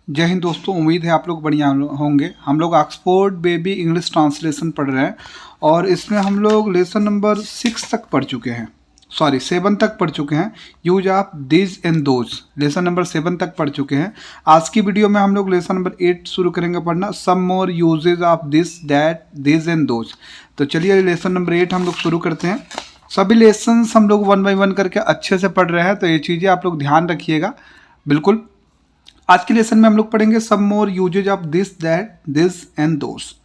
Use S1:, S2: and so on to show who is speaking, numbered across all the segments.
S1: जय हिंद दोस्तों, उम्मीद है आप लोग बढ़िया होंगे। हम लोग ऑक्सफोर्ड बेबी इंग्लिश ट्रांसलेशन पढ़ रहे हैं और इसमें हम लोग लेसन नंबर 6 तक पढ़ चुके हैं, 7 तक पढ़ चुके हैं। Use of this and those lesson number 7 तक पढ़ चुके हैं। आज की वीडियो में हम लोग लेसन नंबर 8 शुरू करेंगे पढ़ना, some more usages of this that this and those. तो चलिए लेसन नंबर 8 हम लोग शुरू करते हैं। सभी लेसन्स हम लोग 1 बाय 1 करके अच्छे से पढ़ रहे हैं, तो ये चीज़ें आप लोग ध्यान रखिएगा बिल्कुल। आज के लेसन में हम लोग पढ़ेंगे some more usages of this that this and those.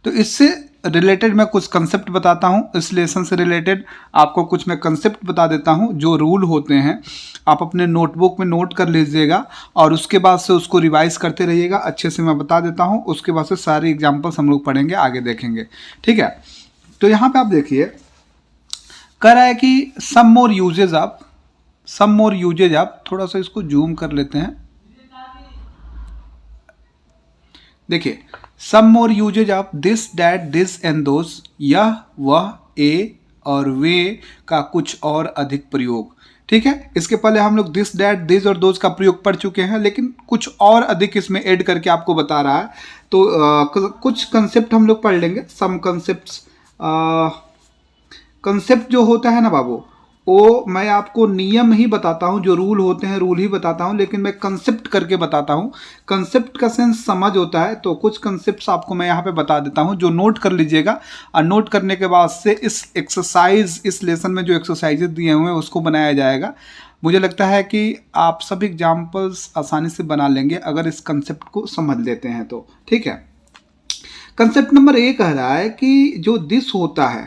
S1: तो इससे रिलेटेड मैं कुछ कंसेप्ट बताता हूँ। इस लेसन से रिलेटेड आपको कुछ मैं कंसेप्ट बता देता हूँ, जो रूल होते हैं आप अपने नोटबुक में नोट कर लीजिएगा और उसके बाद से उसको रिवाइज करते रहिएगा। अच्छे से मैं बता देता हूँ, उसके बाद से सारे एग्जाम्पल्स हम लोग पढ़ेंगे, आगे देखेंगे, ठीक है। तो यहाँ पे आप देखिए कह रहा है कि सम मोर यूजेज ऑफ, थोड़ा सा इसको जूम कर लेते हैं। देखिए some more usages of this that this and those, यह वह ए और वे का कुछ और अधिक प्रयोग, ठीक है। इसके पहले हम लोग दिस डैट दिस और दोज का प्रयोग पढ़ चुके हैं, लेकिन कुछ और अधिक इसमें ऐड करके आपको बता रहा है। तो कुछ कंसेप्ट हम लोग पढ़ लेंगे। सम कंसेप्ट जो होता है ना बाबू, वो मैं आपको नियम ही बताता हूँ, जो रूल होते हैं रूल ही बताता हूँ, लेकिन मैं कंसेप्ट करके बताता हूँ। कंसेप्ट का सेंस समझ होता है, तो कुछ कंसेप्ट्स आपको मैं यहाँ पे बता देता हूँ, जो नोट कर लीजिएगा। और नोट करने के बाद से इस लेसन में जो एक्सरसाइजेज दिए हुए हैं उसको बनाया जाएगा। मुझे लगता है कि आप सभी एग्जाम्पल्स आसानी से बना लेंगे अगर इस कंसेप्ट को समझ लेते हैं तो, ठीक है। कंसेप्ट नंबर 1 कह रहा है कि जो दिस होता है,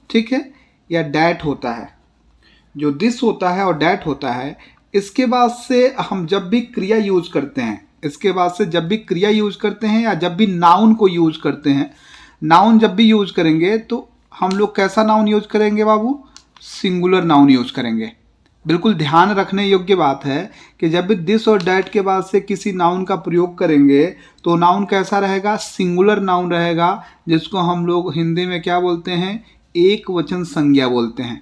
S1: ठीक है, या डैट होता है, जो दिस होता है और डैट होता है, इसके बाद से हम जब भी क्रिया यूज करते हैं, या जब भी नाउन को यूज करते हैं, नाउन जब भी यूज करेंगे तो हम लोग कैसा नाउन यूज करेंगे बाबू? सिंगुलर नाउन यूज करेंगे। बिल्कुल ध्यान रखने योग्य बात है कि जब भी दिस और डैट के बाद से किसी नाउन का प्रयोग करेंगे तो नाउन कैसा रहेगा? सिंगुलर नाउन रहेगा, जिसको हम लोग हिंदी में क्या बोलते हैं? एक वचन संज्ञा बोलते हैं।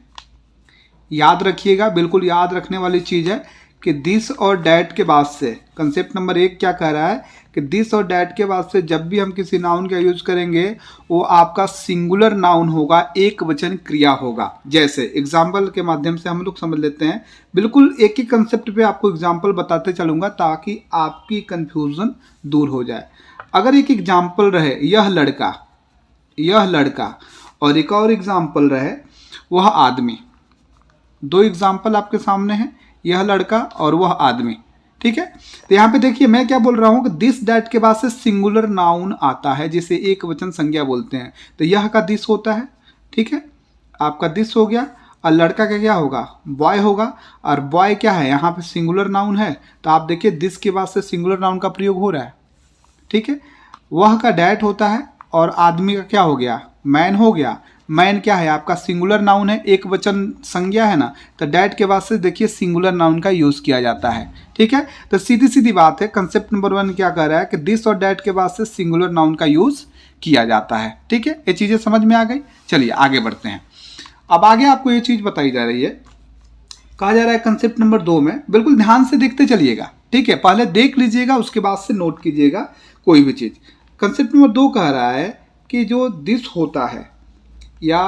S1: याद रखिएगा, बिल्कुल याद रखने वाली चीज़ है कि दिस और डैट के बाद से कंसेप्ट नंबर 1 क्या कह रहा है कि दिस और डैट के बाद से जब भी हम किसी नाउन का यूज करेंगे वो आपका सिंगुलर नाउन होगा, एक वचन क्रिया होगा। जैसे एग्जाम्पल के माध्यम से हम लोग समझ लेते हैं। बिल्कुल एक ही कंसेप्ट पे आपको एग्जाम्पल बताते चलूंगा ताकि आपकी कंफ्यूजन दूर हो जाए। अगर एक एग्जाम्पल रहे यह लड़का और एक और एग्जाम्पल रहे वह आदमी, 2 एग्जाम्पल आपके सामने हैं, यह लड़का और वह आदमी, ठीक है। तो यहाँ पे देखिए मैं क्या बोल रहा हूँ कि दिस डैट के बाद से सिंगुलर नाउन आता है जिसे एक वचन संज्ञा बोलते हैं। तो यह का दिस होता है, ठीक है, आपका दिस हो गया। और लड़का का क्या होगा? बॉय होगा। और बॉय क्या है? यहाँ पे सिंगुलर नाउन है, तो आप देखिए दिस के बाद से सिंगुलर नाउन का प्रयोग हो रहा है, ठीक है। वह का डैट होता है और आदमी का क्या हो गया? मैन हो गया। मैन क्या है? आपका सिंगुलर नाउन है, एक वचन संज्ञा है ना, तो डैट के बाद से देखिए सिंगुलर नाउन का यूज किया जाता है, ठीक है। तो सीधी सीधी बात है, कंसेप्ट नंबर 1 क्या कह रहा है कि दिस और डैट के बाद से सिंगुलर नाउन का यूज किया जाता है, ठीक है। ये चीजें समझ में आ गई। चलिए आगे बढ़ते हैं। अब आगे आपको ये चीज बताई जा रही है, कहा जा रहा है कंसेप्ट नंबर 2 में, बिल्कुल ध्यान से देखते चलिएगा, ठीक है। पहले देख लीजिएगा, उसके बाद से नोट कीजिएगा कोई भी चीज। कंसेप्ट नंबर 2 कह रहा है कि जो दिस होता है या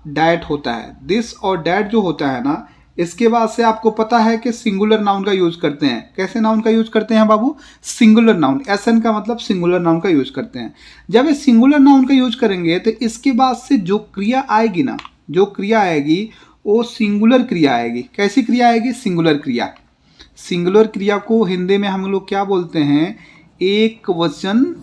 S1: डैट होता है, दिस और डैट जो होता है ना, इसके बाद से आपको पता है कि सिंगुलर नाउन का यूज करते हैं। कैसे नाउन का यूज करते हैं बाबू? सिंगुलर नाउन, एसएन का मतलब सिंगुलर नाउन का यूज करते हैं। जब ये सिंगुलर नाउन का यूज करेंगे तो इसके बाद से जो क्रिया आएगी ना, जो क्रिया आएगी वो सिंगुलर क्रिया आएगी। कैसी क्रिया आएगी? सिंगुलर क्रिया। सिंगुलर क्रिया को हिंदी में हम लोग क्या बोलते हैं? एक वचन,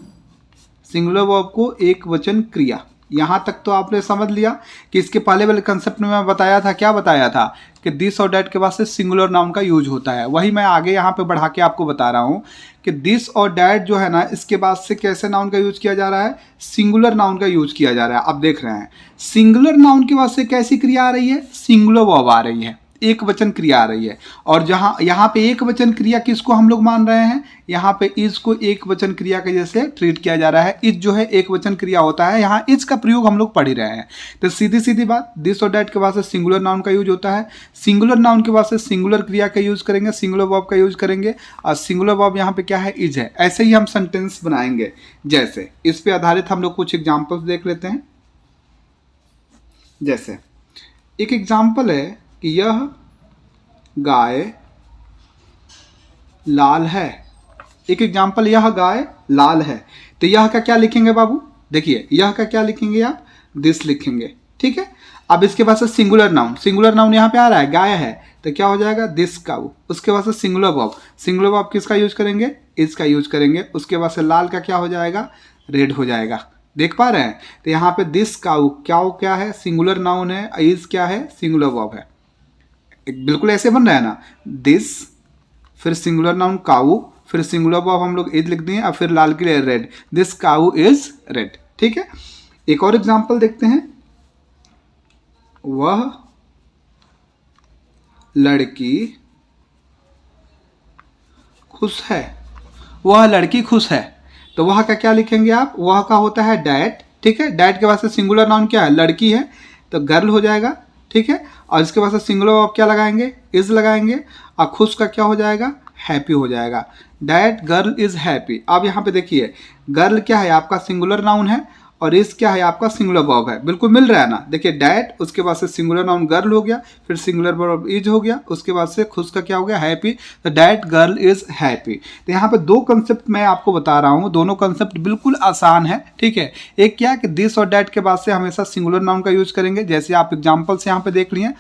S1: सिंगुलर वर्ब को एक वचन क्रिया। यहाँ तक तो आपने समझ लिया कि इसके पहले वाले कंसेप्ट में मैं बताया था, क्या बताया था कि दिस और डैट के बाद से सिंगुलर नाउन का यूज होता है। वही मैं आगे यहाँ पे बढ़ा के आपको बता रहा हूँ कि दिस और डैट जो है ना, इसके बाद से कैसे नाउन का यूज किया जा रहा है? सिंगुलर नाउन का यूज किया जा रहा है। अब देख रहे हैं सिंगुलर नाउन के बाद से कैसी क्रिया आ रही है? सिंगुलर वर्ब आ रही है। एक वचन क्रिया आ रही है। और जहां यहाँ पे एक वचन क्रिया किसको हम लोग मान रहे हैं, यहाँ पे इज को एक वचन क्रिया के जैसे ट्रीट किया जा रहा है। इज जो है एक वचन क्रिया होता है, यहाँ इज का प्रयोग हम लोग पढ़ ही रहे हैं। तो सीधी सीधी बात, दिस और डैट के बाद से सिंगुलर नाउन का यूज होता है। सिंगुलर नाउन के बाद से सिंगुलर क्रिया का यूज करेंगे, सिंगुलर वर्ब का यूज करेंगे। और सिंगुलर वर्ब यहाँ पे क्या है, इज है। ऐसे ही हम सेंटेंस बनाएंगे। जैसे इस पे आधारित हम लोग कुछ एग्जाम्पल्स देख लेते हैं। जैसे एक एग्जाम्पल है कि यह गाय लाल है। एक एग्जाम्पल, यह गाय लाल है। तो यह का क्या लिखेंगे बाबू, देखिए यह का क्या लिखेंगे आप, दिस लिखेंगे, ठीक है। अब इसके बाद से सिंगुलर नाउन, सिंगुलर नाउन यहाँ पे आ रहा है, गाय है, तो क्या हो जाएगा, दिस का। उसके बाद से सिंगुलर वर्ब, सिंगुलर वर्ब किसका यूज करेंगे, इज का यूज करेंगे। उसके बाद से लाल का क्या हो जाएगा, रेड हो जाएगा। देख पा रहे हैं। तो यहाँ पे दिस काऊ, क्या है, सिंगुलर नाउन है, इज क्या है, सिंगुलर वर्ब है। बिल्कुल ऐसे बन रहा है ना, दिस फिर सिंगुलर नाउन काऊ, फिर सिंगुलर वर्ब हम लोग इज लिख दिए, और फिर लाल के लिए red, this cow is red, ठीक है। एक और एग्जांपल देखते हैं। वह लड़की खुश है। वह लड़की खुश है। तो वह का क्या लिखेंगे आप, वह का होता है डैट, ठीक है। डैट के बाद से सिंगुलर नाउन क्या है, लड़की है, तो गर्ल हो जाएगा, ठीक है। और इसके बाद से सिंगुलर वर्ब क्या लगाएंगे, इज लगाएंगे। और खुश का क्या हो जाएगा, हैप्पी हो जाएगा। That girl is happy. अब यहाँ पे देखिए, गर्ल क्या है आपका सिंगुलर नाउन है, और इज क्या है आपका सिंगुलर वर्ब है। बिल्कुल मिल रहा है ना। देखिए डैट, उसके बाद से सिंगुलर नाउन गर्ल हो गया, फिर सिंगुलर वर्ब इज हो गया, उसके बाद से खुश का क्या हो गया, हैप्पी। तो डैट गर्ल इज हैप्पी। तो यहाँ पे दो कंसेप्ट मैं आपको बता रहा हूँ, दोनों कंसेप्ट बिल्कुल आसान है, ठीक है। एक क्या कि दिस और डैट के बाद से हमेशा सिंगुलर नाउन का यूज करेंगे, जैसे आप एग्जाम्पल्स यहाँ पे देख लिए।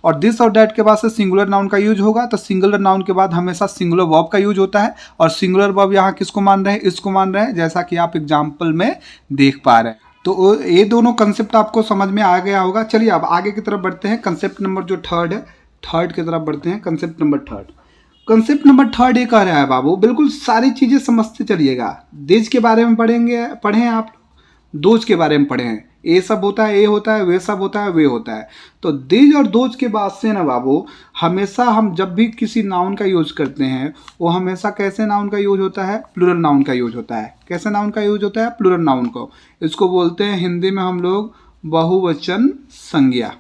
S1: और दिस और डैट के बाद से सिंगुलर नाउन का यूज होगा, तो सिंगुलर नाउन के बाद हमेशा सिंगुलर वर्ब का यूज होता है। और सिंगुलर वर्ब यहाँ किसको मान रहे हैं, इसको मान रहे हैं, जैसा कि आप एग्जाम्पल में देख पा रहे हैं। तो ये दोनों कंसेप्ट आपको समझ में आ गया होगा। चलिए अब आगे की तरफ बढ़ते हैं। कंसेप्ट नंबर जो थर्ड है, थर्ड की तरफ बढ़ते हैं। Concept number third, concept number third ये कह रहा है बाबू, बिल्कुल सारी चीजें समझते चलिएगा। दिस के बारे में पढ़े हैं आप, दोज के बारे में पढ़े हैं। ये सब होता है, ये होता है, वे सब होता है, वे होता है। तो दिज और दोज के बाद से ना बाबू, हमेशा हम जब भी किसी नाउन का यूज करते हैं, वो हमेशा कैसे नाउन का यूज होता है, प्लूरल नाउन का यूज होता है। कैसे नाउन का यूज होता है, प्लूरल नाउन को। इसको बोलते हैं हिंदी में हम लोग बहुवचन संज्ञा।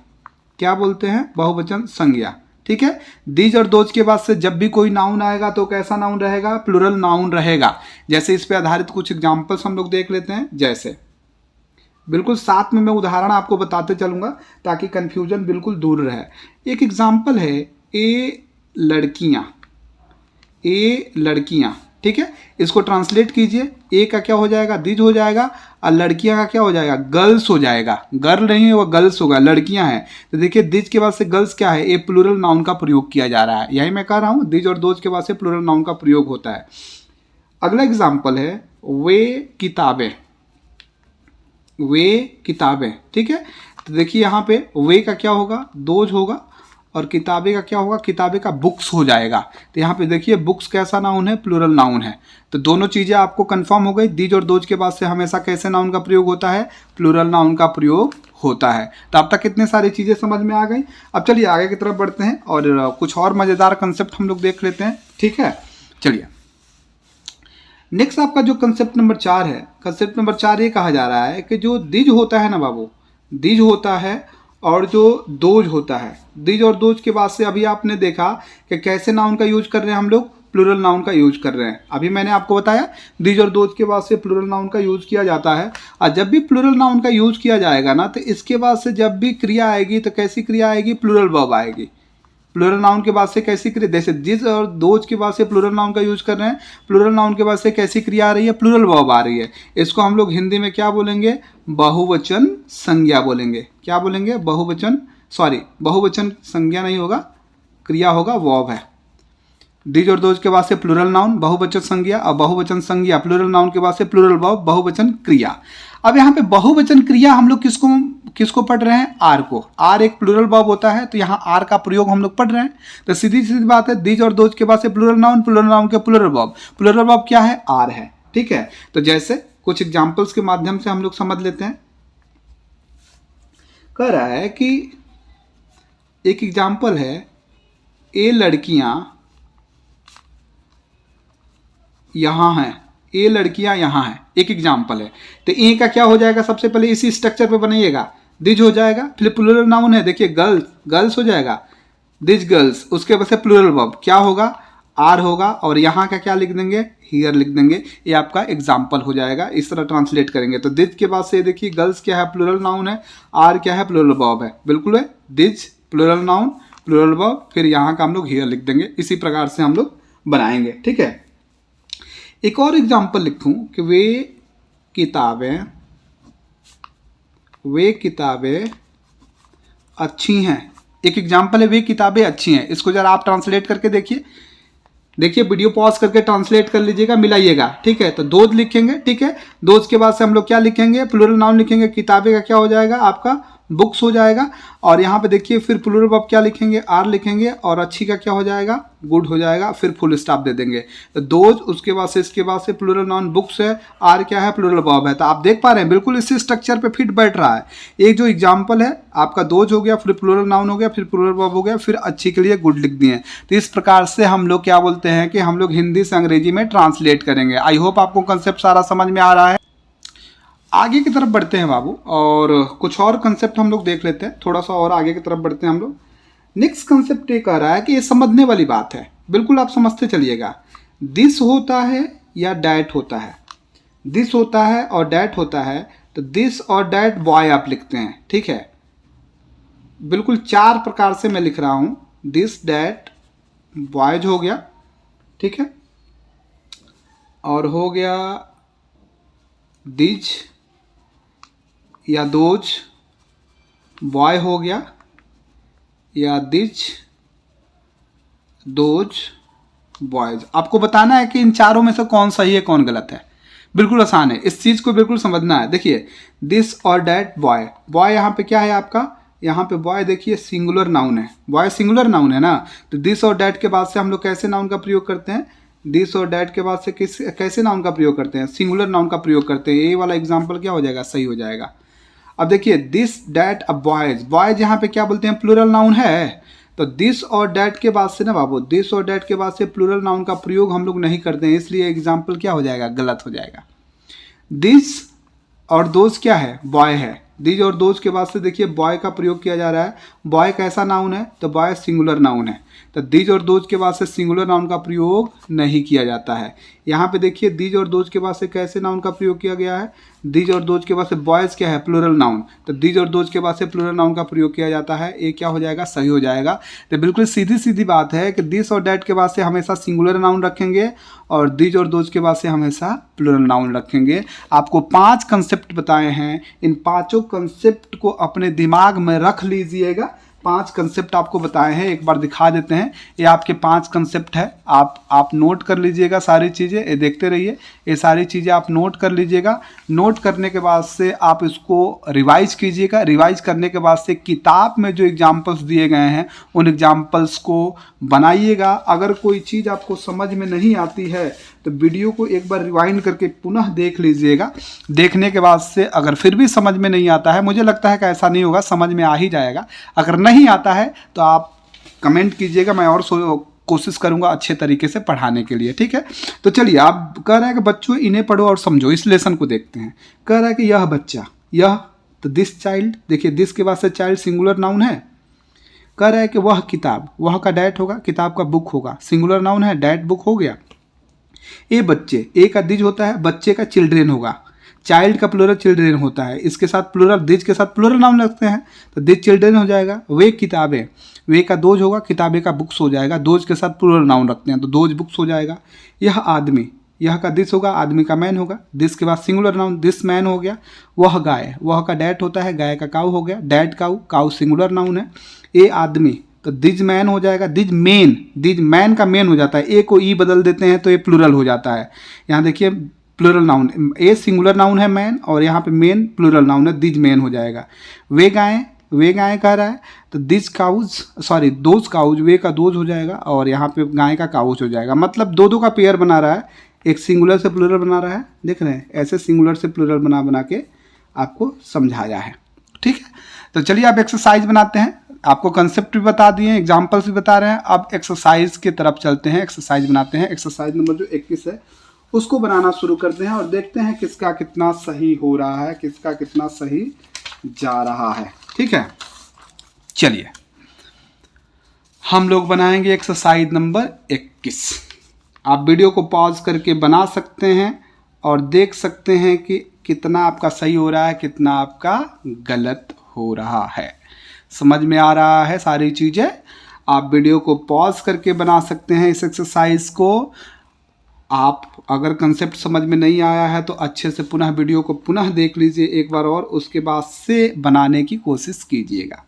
S1: क्या बोलते हैं, बहुवचन संज्ञा, ठीक है। दिज और दोज के बाद से जब भी कोई नाउन आएगा तो कैसा नाउन रहेगा, प्लूरल नाउन रहेगा। जैसे इस पे आधारित कुछ एग्जाम्पल्स हम लोग देख लेते हैं। जैसे बिल्कुल साथ में मैं उदाहरण आपको बताते चलूंगा ताकि कंफ्यूजन बिल्कुल दूर रहे। एक एग्जाम्पल है, ए लड़कियां, ए लड़कियां, ठीक है। इसको ट्रांसलेट कीजिए। ए का क्या हो जाएगा, दिज हो जाएगा, और लड़कियां का क्या हो जाएगा, गर्ल्स हो जाएगा। गर्ल नहीं है वो गर्ल्स होगा, लड़कियां हैं। तो देखिए दिज के बाद से गर्ल्स क्या है, ए प्लूरल नाउन का प्रयोग किया जा रहा है। यही मैं कह रहा हूं, दिज और दोज के बाद से प्लूरल नाउन का प्रयोग होता है। अगला एग्जाम्पल है, वे किताबें, वे किताबें, ठीक है। तो देखिए यहाँ पे वे का क्या होगा, दोज होगा, और किताबें का क्या होगा, किताबें का बुक्स हो जाएगा। तो यहाँ पे देखिए बुक्स कैसा नाउन है, प्लूरल नाउन है। तो दोनों चीजें आपको कंफर्म हो गई। दिज और दोज के बाद से हमेशा कैसे नाउन का प्रयोग होता है, प्लूरल नाउन का प्रयोग होता है। तो अब तक कितने सारी चीजें समझ में आ गई। अब चलिए आगे की तरफ बढ़ते हैं और कुछ और मजेदार कंसेप्ट हम लोग देख लेते हैं, ठीक है। चलिए नेक्स्ट आपका जो कंसेप्ट नंबर 4 है, कंसेप्ट नंबर 4 ये कहा जा रहा है कि जो दिज होता है ना बाबू, दिज होता है और जो दोज होता है, दिज और दोज के बाद से अभी आपने देखा कि कैसे नाउन का यूज कर रहे हैं हम लोग, प्लूरल नाउन का यूज कर रहे हैं। अभी मैंने आपको बताया दिज और दोज के बाद से प्लूरल नाउन का यूज किया जाता है। और जब भी प्लूरल नाउन का यूज किया जाएगा ना, तो इसके बाद से जब भी क्रिया आएगी तो कैसी क्रिया आएगी, प्लूरल वर्ब आएगी। प्लूरल नाउन के बाद से कैसी क्रिया, जैसे दिज और दोज के बाद से प्लूरल नाउन का यूज कर रहे हैं, प्लूरल नाउन के बाद से कैसी क्रिया आ रही है, प्लूरल वर्ब आ रही है। इसको हम लोग हिंदी में क्या बोलेंगे, बहुवचन संज्ञा बोलेंगे। क्या बोलेंगे, बहुवचन, सॉरी बहुवचन संज्ञा नहीं होगा, क्रिया होगा, वर्ब है। दिज और दोज के बाद से प्लूरल नाउन बहुवचन संज्ञा, और बहुवचन संज्ञा प्लूरल नाउन के बाद से प्लूरल वर्ब बहुवचन क्रिया। अब यहाँ पे बहुवचन क्रिया हम लोग किसको पढ़ रहे हैं, आर को। आर एक प्लूरल वर्ब होता है, तो यहाँ आर का प्रयोग हम लोग पढ़ रहे हैं। तो सीधी सीधी बात है, दिज और दोज के बाद से प्लूरल नाउन के प्लूरल वर्ब क्या है, आर है, ठीक है। तो जैसे कुछ एग्जाम्पल्स के माध्यम से हम लोग समझ लेते हैं। कह रहा है कि एक एग्जाम्पल है, ए लड़कियां यहां हैं, ए लड़कियां यहां हैं, एक एग्जाम्पल है। तो ए का क्या हो जाएगा, सबसे पहले इसी स्ट्रक्चर पे बनाइएगा, दिज हो जाएगा, फिर प्लूरल नाउन है, देखिए गर्ल्स, गर्ल्स हो जाएगा, दिज गर्ल्स, उसके बाद से प्लूरल वर्ब क्या होगा, आर होगा, और यहाँ का क्या लिख देंगे, हियर लिख देंगे। ये आपका एग्जाम्पल हो जाएगा, इस तरह ट्रांसलेट करेंगे। तो दिज के बाद से देखिए गर्ल्स क्या है, प्लूरल नाउन है, आर क्या है, प्लूरल वर्ब है, बिल्कुल है, these plural noun plural verb, फिर यहाँ का हम लोग हियर लिख देंगे। इसी प्रकार से हम लोग बनाएंगे, ठीक है। एक और एग्जाम्पल लिखूं कि वे किताबें अच्छी हैं, एक एग्जाम्पल है, वे किताबें अच्छी हैं। इसको जरा आप ट्रांसलेट करके देखिए, वीडियो पॉज करके ट्रांसलेट कर लीजिएगा, मिलाइएगा, ठीक है। तो दोज लिखेंगे, ठीक है, दोज के बाद से हम लोग क्या लिखेंगे, प्लूरल नाउन लिखेंगे, किताबें का क्या हो जाएगा आपका, बुक्स हो जाएगा, और यहाँ पे देखिए फिर प्लूरल वर्ब क्या लिखेंगे, आर लिखेंगे, और अच्छी का क्या हो जाएगा, गुड हो जाएगा, फिर फुल स्टॉप दे देंगे। तो दोज, उसके बाद से इसके बाद से प्लूरल नाउन बुक्स है, आर क्या है, प्लूरल वर्ब है। तो आप देख पा रहे हैं बिल्कुल इसी स्ट्रक्चर पे फिट बैठ रहा है। एक जो एग्जाम्पल है आपका दोज हो गया, फिर प्लूरल नाउन हो गया, फिर प्लूरल वर्ब हो गया, फिर अच्छी के लिए गुड लिख दिए। तो इस प्रकार से हम लोग क्या बोलते हैं कि हम लोग हिंदी से अंग्रेजी में ट्रांसलेट करेंगे। आई होप आपको कंसेप्ट सारा समझ में आ रहा है। आगे की तरफ बढ़ते हैं बाबू, और कुछ और कंसेप्ट हम लोग देख लेते हैं, थोड़ा सा और आगे की तरफ बढ़ते हैं हम लोग। नेक्स्ट कंसेप्ट ये कह रहा है कि ये समझने वाली बात है, बिल्कुल आप समझते चलिएगा। दिस होता है या डैट होता है, दिस होता है और डैट होता है, तो दिस और डैट बॉय आप लिखते हैं, ठीक है। बिल्कुल 4 प्रकार से मैं लिख रहा हूं, दिस डैट बॉयज हो गया, ठीक है, और हो गया दिज या दोज बॉय हो गया, या दिज दोज बॉयज। आपको बताना है कि इन चारों में से कौन सही है कौन गलत है, बिल्कुल आसान है, इस चीज को बिल्कुल समझना है। देखिए दिस और डैट बॉय, बॉय यहाँ पे क्या है आपका, यहाँ पे बॉय देखिए सिंगुलर नाउन है, बॉय सिंगुलर नाउन है ना। तो दिस और डैट के बाद से हम लोग कैसे नाउन का प्रयोग करते हैं, दिस और डैट के बाद से कैसे नाउन का प्रयोग करते हैं, सिंगुलर नाउन का प्रयोग करते हैं। ये वाला एग्जाम्पल क्या हो जाएगा, सही हो जाएगा। अब देखिए दिस डैट अब बॉयज, बॉयज यहाँ पे क्या बोलते हैं, प्लूरल नाउन है। तो दिस और डैट के बाद से ना बाबू, दिस और डैट के बाद से प्लूरल नाउन का प्रयोग हम लोग नहीं करते हैं, इसलिए एग्जाम्पल क्या हो जाएगा, गलत हो जाएगा। दिस और दोज क्या है, बॉय है, दिज और दोज के बाद से देखिए बॉय का प्रयोग किया जा रहा है। बॉय कैसा नाउन है, तो बॉय सिंगुलर नाउन है, तो दिज और दोज के बाद से सिंगुलर नाउन का प्रयोग नहीं किया जाता है। यहाँ पे देखिए दिज और दोज के बाद से कैसे नाउन का प्रयोग किया गया है, दिज और दोज के बाद से बॉयज क्या है, प्लूरल नाउन, तो दिज और दोज के बाद से प्लूरल नाउन का प्रयोग किया जाता है। ये क्या हो जाएगा, सही हो जाएगा। तो बिल्कुल सीधी सीधी बात है कि दिस और डैट के बाद से हमेशा सिंगुलर नाउन रखेंगे, और दिज और दोज के बाद से हमेशा प्लूरल नाउन रखेंगे। आपको 5 कंसेप्ट बताए हैं, इन 5 कंसेप्ट को अपने दिमाग में रख लीजिएगा। 5 कंसेप्ट आपको बताए हैं, एक बार दिखा देते हैं। ये आपके 5 कंसेप्ट है, आप नोट कर लीजिएगा सारी चीज़ें, ये देखते रहिए, ये सारी चीज़ें आप नोट कर लीजिएगा। नोट करने के बाद से आप इसको रिवाइज कीजिएगा। रिवाइज करने के बाद से किताब में जो एग्जाम्पल्स दिए गए हैं उन एग्जाम्पल्स को बनाइएगा। अगर कोई चीज़ आपको समझ में नहीं आती है तो वीडियो को एक बार रिवाइंड करके पुनः देख लीजिएगा। देखने के बाद से अगर फिर भी समझ में नहीं आता है, मुझे लगता है कि ऐसा नहीं होगा, समझ में आ ही जाएगा। अगर नहीं आता है तो आप कमेंट कीजिएगा, मैं और कोशिश करूंगा अच्छे तरीके से पढ़ाने के लिए, ठीक है। तो चलिए, आप कह रहे हैं कि बच्चों इन्हें पढ़ो और समझो, इस लेसन को देखते हैं। कह रहा है कि यह बच्चा, यह, तो दिस चाइल्ड, देखिए दिस के बाद से चाइल्ड सिंगुलर नाउन है। कह रहा है कि वह किताब, वह का डैट होगा, किताब का बुक होगा, सिंगुलर नाउन है, डैट बुक हो गया। ए बच्चे, ए का दिज होता है, बच्चे का चिल्ड्रेन होगा, चाइल्ड का प्लूरल चिल्ड्रेन होता है, इसके साथ प्लूरल, दिज के साथ प्लूरल नाउन लगते हैं तो दिज चिल्ड्रेन हो जाएगा। वे किताबें, वे का दोज होगा, किताबें का बुक्स हो जाएगा, दोज के साथ प्लूरल नाउन रखते हैं तो दोज बुक्स हो जाएगा। यह आदमी, यह का दिस होगा, आदमी का मैन होगा, दिस के बाद सिंगुलर नाउन, दिस मैन हो गया। वह गाय, वह का डैट होता है, गाय का काऊ हो गया, that cow, cow singular noun है। ए आदमी, तो दिज मैन हो जाएगा, दिज मेन, दिज मैन का मेन हो जाता है, ए को ई बदल देते हैं तो ये प्लूरल हो जाता है। यहाँ देखिए plural noun, a singular noun है मैन, और यहाँ पे मेन प्लूरल नाउन है, दिज मेन हो जाएगा। वे गायें, वे गायें कह रहा है तो these cows, sorry those cows, वे का दोज हो जाएगा और यहाँ पे गाय का काउज हो जाएगा। मतलब दो का पेयर बना रहा है, एक सिंगुलर से प्लूरल बना रहा है, देख रहे हैं, ऐसे सिंगुलर से प्लूरल बना के आपको समझाया है, ठीक है। तो चलिए आप एक्सरसाइज बनाते हैं। आपको कंसेप्ट भी बता दिए, एग्जाम्पल्स भी बता रहे हैं। अब एक्सरसाइज की तरफ चलते हैं, एक्सरसाइज बनाते हैं। एक्सरसाइज नंबर जो 21 है उसको बनाना शुरू करते हैं और देखते हैं किसका कितना सही हो रहा है, किसका कितना सही जा रहा है। ठीक है, चलिए हम लोग बनाएंगे एक्सरसाइज नंबर 21। आप वीडियो को पॉज करके बना सकते हैं और देख सकते हैं कि कितना आपका सही हो रहा है, कितना आपका गलत हो रहा है। समझ में आ रहा है सारी चीज़ें? आप वीडियो को पॉज करके बना सकते हैं इस एक्सरसाइज को। आप अगर कंसेप्ट समझ में नहीं आया है तो अच्छे से पुनः वीडियो को पुनः देख लीजिए एक बार और उसके बाद से बनाने की कोशिश कीजिएगा।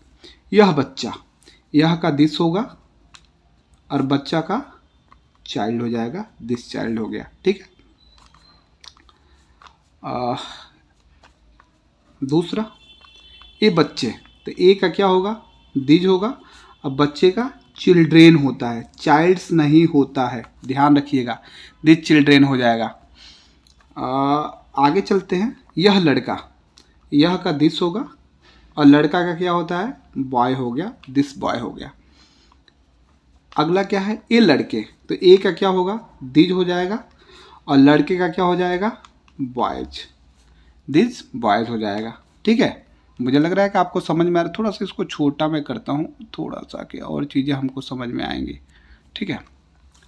S1: यह बच्चा, यह का दिस होगा और बच्चा का चाइल्ड हो जाएगा, दिस चाइल्ड हो गया। ठीक है, दूसरा ए बच्चे, तो ए का क्या होगा, दिज होगा। अब बच्चे का चिल्ड्रेन होता है, चाइल्ड्स नहीं होता है, ध्यान रखिएगा, दिज चिल्ड्रेन हो जाएगा। आगे चलते हैं। यह लड़का, यह का दिस होगा और लड़का का क्या होता है, बॉय हो गया, दिस बॉय हो गया। अगला क्या है, ए लड़के, तो ए का क्या होगा, दिज हो जाएगा और लड़के का क्या हो जाएगा, बॉयज, दिस बॉयज हो जाएगा। ठीक है, मुझे लग रहा है कि आपको समझ में आ रहा है। थोड़ा सा इसको छोटा मैं करता हूँ, थोड़ा सा कि और चीज़ें हमको समझ में आएंगी। ठीक है,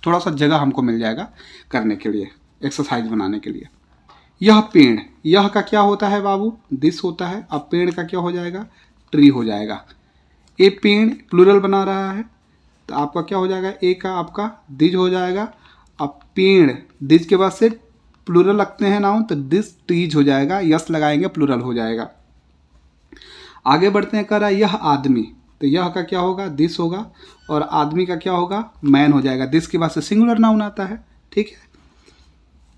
S1: थोड़ा सा जगह हमको मिल जाएगा करने के लिए, एक्सरसाइज बनाने के लिए। यह पेड़, यह का क्या होता है बाबू, दिस होता है। अब पेड़ का क्या हो जाएगा, ट्री हो जाएगा। ए पेड़ प्लूरल बना रहा है तो आपका क्या हो जाएगा, ए का आपका दिज हो जाएगा। अब पेड़, दिज के बाद से प्लूरल रखते हैं नाउन, तो दिस ट्रीज हो जाएगा, यस लगाएंगे प्लूरल हो जाएगा। आगे बढ़ते हैं। कर रहा है यह आदमी, तो यह का क्या होगा, दिस होगा और आदमी का क्या होगा, मैन हो जाएगा। दिस के बाद से सिंगुलर नाउन आता है। ठीक है,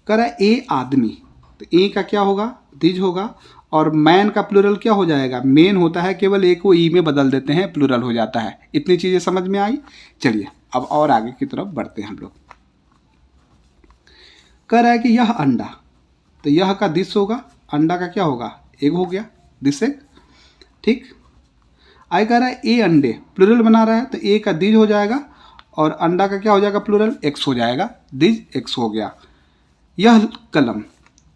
S1: कर रहा है ए आदमी, तो ए का क्या होगा, दिज होगा और मैन का प्लूरल क्या हो जाएगा, मेन होता है, केवल ए को ई में बदल देते हैं, प्लूरल हो जाता है। इतनी चीज़ें समझ में आई। चलिए अब और आगे की तरफ बढ़ते हैं हम लोग। कह रहा है कि यह अंडा, तो यह का दिस होगा, अंडा का क्या होगा, एग हो गया, दिस एग। ठीक, आई कह रहा है ए अंडे, प्लूरल बना रहा है तो ए का दिज हो जाएगा और अंडा का क्या हो जाएगा, प्लूरल, एक्स हो जाएगा, दिज एक्स हो गया। यह कलम,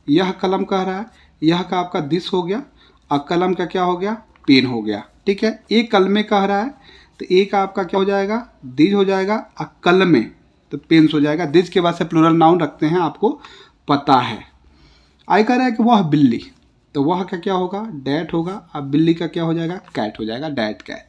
S1: यह कलम कह रहा है, यह का आपका दिस हो गया और कलम का क्या हो गया, पेन हो गया। ठीक है, ए कलमे कह रहा है तो ए का आपका क्या हो जाएगा, दिज हो जाएगा और कलमे तो पेन्स हो जाएगा। दिज के बाद से प्लूरल नाउन रखते हैं, आपको पता है। आई कह रहा है कि वह बिल्ली, तो वह का क्या होगा, डैट होगा। अब बिल्ली का क्या हो जाएगा, कैट हो जाएगा, डैट कैट।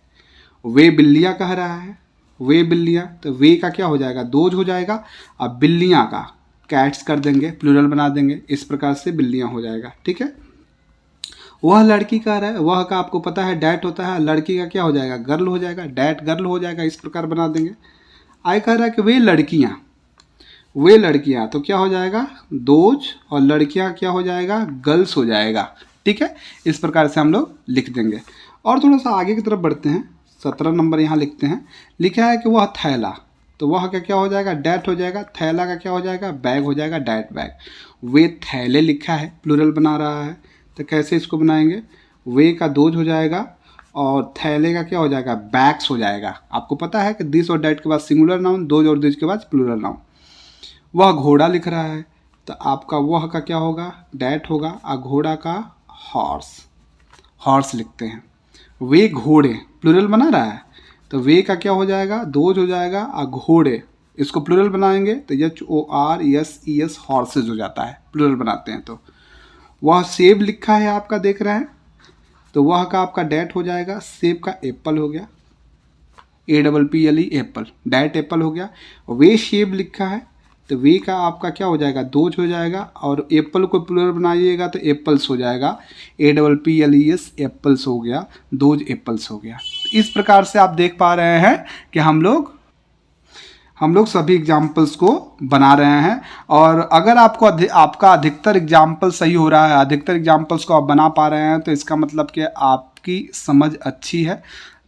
S1: वे बिल्लियाँ कह रहा है, वे बिल्लियाँ, तो वे का क्या हो जाएगा, दोज हो जाएगा। अब बिल्लियाँ का कैट्स कर देंगे, प्लूरल बना देंगे, इस प्रकार से बिल्लियाँ हो जाएगा। ठीक है, वह लड़की कह रहा है, वह का आपको पता है डैट होता है, लड़की का क्या हो जाएगा, गर्ल हो जाएगा, डैट गर्ल हो जाएगा, इस प्रकार बना देंगे। आई कह रहा है कि वे लड़कियाँ, वे लड़कियाँ, तो क्या हो जाएगा, दोज और लड़कियाँ क्या हो जाएगा, गर्ल्स हो जाएगा। ठीक है, इस प्रकार से हम लोग लिख देंगे। और थोड़ा सा आगे की तरफ बढ़ते हैं। 17 नंबर यहाँ लिखते हैं। लिखा है कि वह थैला, तो वह का क्या हो जाएगा, डैट हो जाएगा। थैला का क्या हो जाएगा, बैग हो जाएगा, डैट बैग। वे थैले लिखा है, प्लूरल बना रहा है, तो कैसे इसको बनाएंगे, वे का दोज हो जाएगा और थैले का क्या हो जाएगा, बैग्स हो जाएगा। आपको पता है कि दिस और डैट के बाद सिंगुलर नाउन, दोज और दिस के बाद प्लूरल नाउन। वह घोड़ा लिख रहा है तो आपका वह का क्या होगा, डैट होगा और घोड़ा का हॉर्स, हॉर्स लिखते हैं। वे घोड़े, प्लूरल बना रहा है तो वे का क्या हो जाएगा, दोज हो जाएगा और घोड़े, इसको प्लूरल बनाएंगे तो HORSES हॉर्सेज हो जाता है, प्लूरल बनाते हैं तो। वह सेब लिखा है आपका, देख रहे हैं, तो वह का आपका डैट हो जाएगा। सेब का एप्पल हो गया, APPLE एप्पल, डैट एप्पल हो गया। वे सेब लिखा है तो वे का आपका क्या हो जाएगा, दोज हो जाएगा और एप्पल को प्लूरल बनाइएगा तो एप्पल्स हो जाएगा, APPLES एप्पल्स हो गया, दोज एप्पल्स हो गया। इस प्रकार से आप देख पा रहे हैं कि हम लोग सभी एग्जाम्पल्स को बना रहे हैं। और अगर आपको आपका अधिकतर एग्जाम्पल सही हो रहा है, अधिकतर एग्जाम्पल्स को आप बना पा रहे हैं, तो इसका मतलब कि आपकी समझ अच्छी है।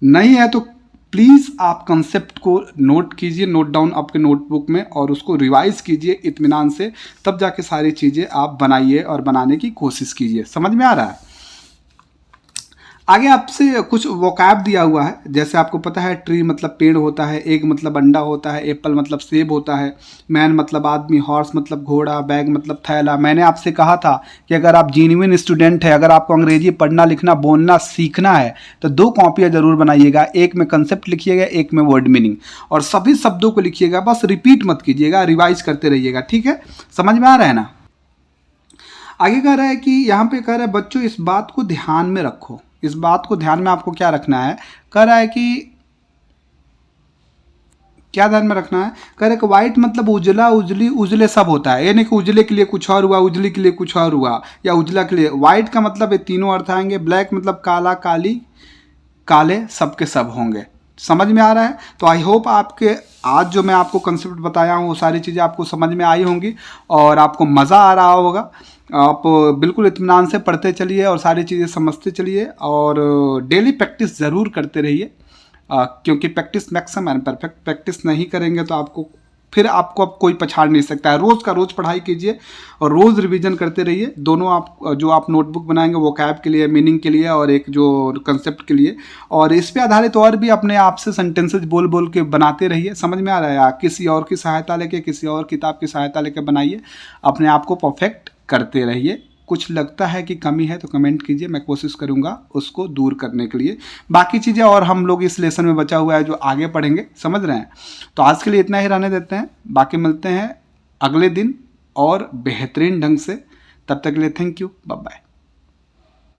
S1: नहीं है तो प्लीज़ आप कंसेप्ट को नोट कीजिए, नोट डाउन आपके नोटबुक में और उसको रिवाइज कीजिए इत्मीनान से, तब जाके सारी चीज़ें आप बनाइए और बनाने की कोशिश कीजिए। समझ में आ रहा है? आगे आपसे कुछ वोकैब दिया हुआ है, जैसे आपको पता है ट्री मतलब पेड़ होता है, एग मतलब अंडा होता है, एप्पल मतलब सेब होता है, मैन मतलब आदमी, हॉर्स मतलब घोड़ा, बैग मतलब थैला। मैंने आपसे कहा था कि अगर आप जेन्युइन स्टूडेंट है, अगर आपको अंग्रेजी पढ़ना लिखना बोलना सीखना है तो 2 कॉपियाँ जरूर बनाइएगा, एक में कंसेप्ट लिखिएगा, एक में वर्ड मीनिंग, और सभी शब्दों को लिखिएगा, बस रिपीट मत कीजिएगा, रिवाइज करते रहिएगा, ठीक है। समझ में आ रहा है ना। आगे कह रहा है कि यहाँ पे कह रहा है बच्चों इस बात को ध्यान में रखो, इस बात को ध्यान में आपको क्या रखना है, कह रहा है कि क्या ध्यान में रखना है, कह रहा है कि वाइट मतलब उजला, उजली, उजले सब होता है, ये नहीं कि उजले के लिए कुछ और हुआ, उजली के लिए कुछ और हुआ, या उजला के लिए। वाइट का मतलब ये तीनों अर्थ आएंगे, ब्लैक मतलब काला, काली, काले सबके सब होंगे। समझ में आ रहा है। तो आई होप आपके आज जो मैं आपको कंसेप्ट बताया हूँ वो सारी चीज़ें आपको समझ में आई होंगी और आपको मज़ा आ रहा होगा। आप बिल्कुल इत्मीनान से पढ़ते चलिए और सारी चीज़ें समझते चलिए और डेली प्रैक्टिस ज़रूर करते रहिए, क्योंकि practice maximum and perfect. Practice नहीं करेंगे तो आपको फिर आपको अब कोई पछाड़ नहीं सकता है। रोज़ का रोज़ पढ़ाई कीजिए और रोज़ रिवीजन करते रहिए। दोनों आप जो आप नोटबुक बनाएंगे वो कैब के लिए, मीनिंग के लिए और एक जो कंसेप्ट के लिए, और इस पे आधारित और भी अपने आप से सेंटेंसेज बोल बोल के बनाते रहिए। समझ में आ रहा है। किसी और की सहायता लेके, किसी और किताब की सहायता लेके बनाइए, अपने आप को परफेक्ट करते रहिए। कुछ लगता है कि कमी है तो कमेंट कीजिए, मैं कोशिश करूंगा उसको दूर करने के लिए। बाकी चीज़ें और हम लोग इस लेसन में बचा हुआ है जो आगे पढ़ेंगे, समझ रहे हैं। तो आज के लिए इतना ही रहने देते हैं, बाकी मिलते हैं अगले दिन और बेहतरीन ढंग से। तब तक के लिए थैंक यू, बाय बाय।